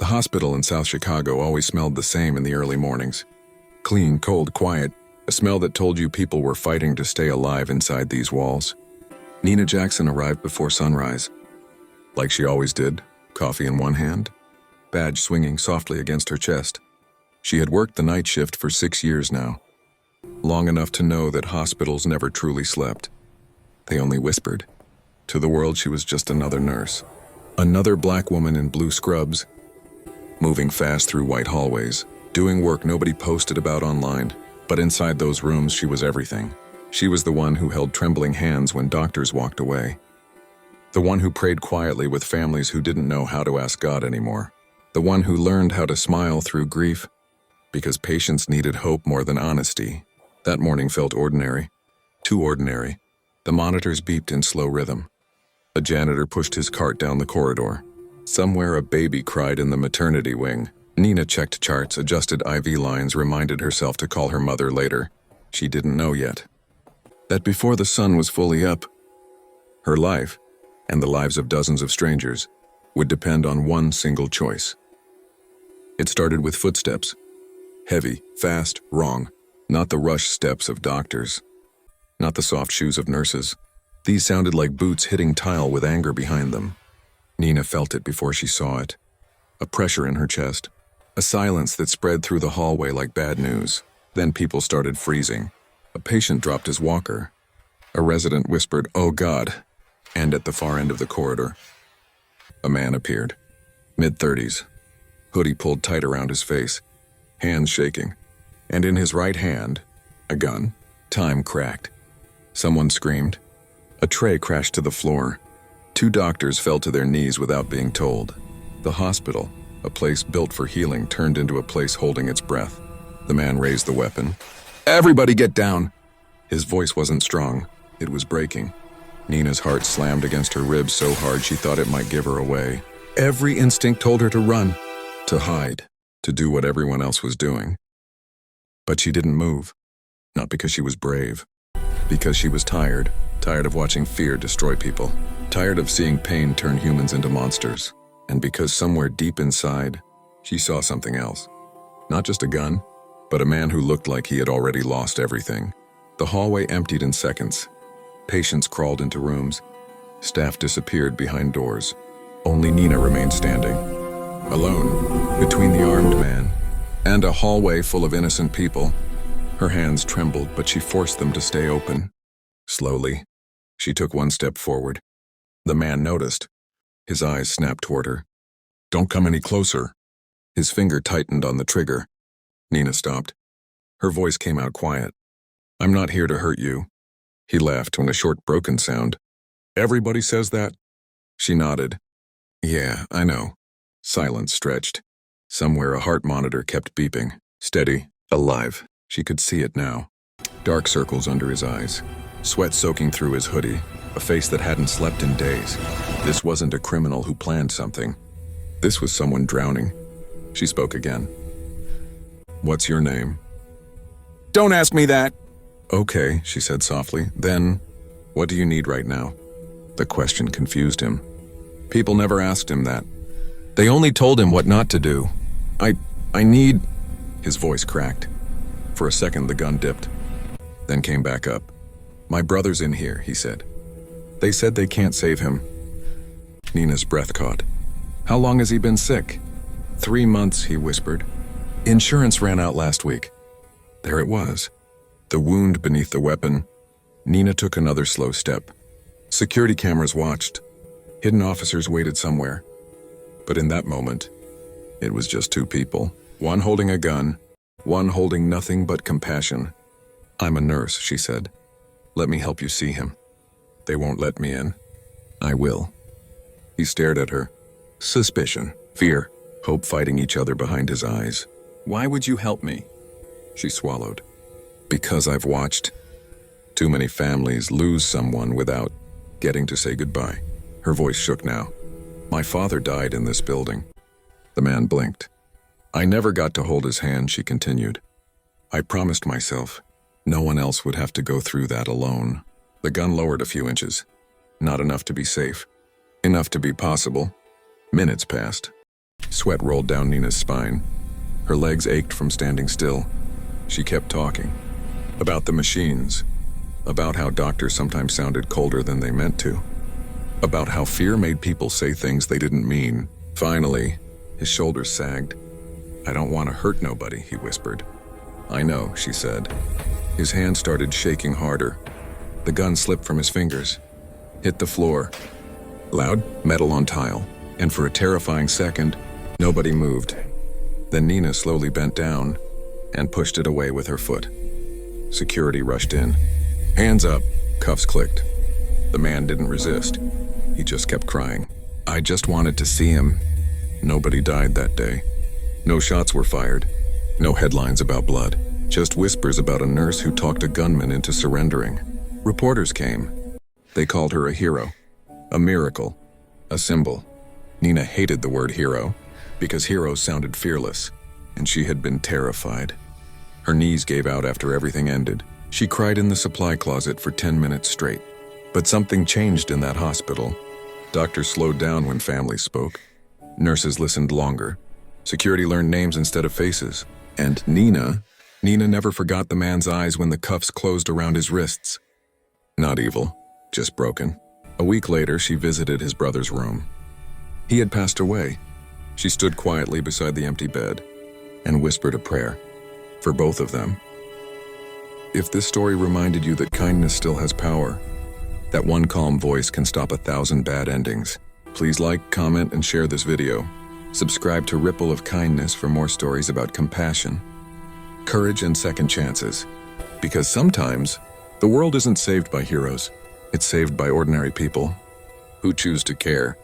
The hospital in South Chicago always smelled the same in the early mornings. Clean, cold, quiet, a smell that told you people were fighting to stay alive inside these walls. Nina Jackson arrived before sunrise. Like she always did, coffee in one hand, badge swinging softly against her chest. She had worked the night shift for 6 years now, long enough to know that hospitals never truly slept. They only whispered. To the world, she was just another nurse. Another black woman in blue scrubs, moving fast through white hallways, doing work nobody posted about online. But inside those rooms, she was everything. She was the one who held trembling hands when doctors walked away. The one who prayed quietly with families who didn't know how to ask God anymore. The one who learned how to smile through grief, because patients needed hope more than honesty. That morning felt ordinary. Too ordinary. The monitors beeped in slow rhythm. A janitor pushed his cart down the corridor. Somewhere a baby cried in the maternity wing. Nina checked charts, adjusted IV lines, reminded herself to call her mother later. She didn't know yet that before the sun was fully up, her life, and the lives of dozens of strangers, would depend on one single choice. It started with footsteps. Heavy, fast, wrong. Not the rush steps of doctors. Not the soft shoes of nurses. These sounded like boots hitting tile with anger behind them. Nina felt it before she saw it. A pressure in her chest. A silence that spread through the hallway like bad news. Then people started freezing. A patient dropped his walker. A resident whispered, "Oh God," and at the far end of the corridor, a man appeared. Mid-30s. Hoodie pulled tight around his face. Hands shaking. And in his right hand, a gun. Time cracked. Someone screamed. A tray crashed to the floor. 2 doctors fell to their knees without being told. The hospital, a place built for healing, turned into a place holding its breath. The man raised the weapon. "Everybody get down!" His voice wasn't strong. It was breaking. Nina's heart slammed against her ribs so hard she thought it might give her away. Every instinct told her to run, to hide, to do what everyone else was doing. But she didn't move. Not because she was brave. Because she was tired. Tired of watching fear destroy people. Tired of seeing pain turn humans into monsters. And because somewhere deep inside, she saw something else. Not just a gun, but a man who looked like he had already lost everything. The hallway emptied in seconds. Patients crawled into rooms. Staff disappeared behind doors. Only Nina remained standing. Alone, between the armed man and a hallway full of innocent people. Her hands trembled, but she forced them to stay open. Slowly, she took one step forward. The man noticed. His eyes snapped toward her. "Don't come any closer." His finger tightened on the trigger. Nina stopped. Her voice came out quiet. "I'm not here to hurt you." He laughed when a short, broken sound. "Everybody says that?" She nodded. "Yeah, I know." Silence stretched. Somewhere a heart monitor kept beeping. Steady, alive. She could see it now. Dark circles under his eyes. Sweat soaking through his hoodie. A face that hadn't slept in days. This wasn't a criminal who planned something. This was someone drowning. She spoke again. "What's your name?" "Don't ask me that." "Okay," she said softly. "Then, what do you need right now?" The question confused him. People never asked him that. They only told him what not to do. I need..." His voice cracked. For a second, the gun dipped, then came back up. "My brother's in here," he said. "They said they can't save him." Nina's breath caught. "How long has he been sick?" 3 months, he whispered. "Insurance ran out last week." There it was. The wound beneath the weapon. Nina took another slow step. Security cameras watched. Hidden officers waited somewhere. But in that moment, it was just 2 people. One holding a gun, one holding nothing but compassion. "I'm a nurse," she said. "Let me help you see him." "They won't let me in." "I will." He stared at her. Suspicion, fear, hope fighting each other behind his eyes. "Why would you help me?" She swallowed. "Because I've watched too many families lose someone without getting to say goodbye." Her voice shook now. "My father died in this building." The man blinked. "I never got to hold his hand," she continued. "I promised myself no one else would have to go through that alone." The gun lowered a few inches. Not enough to be safe. Enough to be possible. Minutes passed. Sweat rolled down Nina's spine. Her legs ached from standing still. She kept talking. About the machines. About how doctors sometimes sounded colder than they meant to. About how fear made people say things they didn't mean. Finally, his shoulders sagged. "I don't want to hurt nobody," he whispered. "I know," she said. His hand started shaking harder. The gun slipped from his fingers, hit the floor. Loud metal on tile, and for a terrifying second, nobody moved. Then Nina slowly bent down and pushed it away with her foot. Security rushed in. "Hands up," cuffs clicked. The man didn't resist. He just kept crying. "I just wanted to see him." Nobody died that day. No shots were fired. No headlines about blood. Just whispers about a nurse who talked a gunman into surrendering. Reporters came. They called her a hero, a miracle, a symbol. Nina hated the word hero because heroes sounded fearless, and she had been terrified. Her knees gave out after everything ended. She cried in the supply closet for 10 minutes straight. But something changed in that hospital. Doctors slowed down when families spoke. Nurses listened longer. Security learned names instead of faces. And Nina never forgot the man's eyes when the cuffs closed around his wrists. Not evil, just broken. A week later, she visited his brother's room. He had passed away. She stood quietly beside the empty bed and whispered a prayer for both of them. If this story reminded you that kindness still has power, that one calm voice can stop 1,000 bad endings, please like, comment, and share this video. Subscribe to Ripple of Kindness for more stories about compassion, courage, and second chances. Because sometimes, the world isn't saved by heroes. It's saved by ordinary people who choose to care.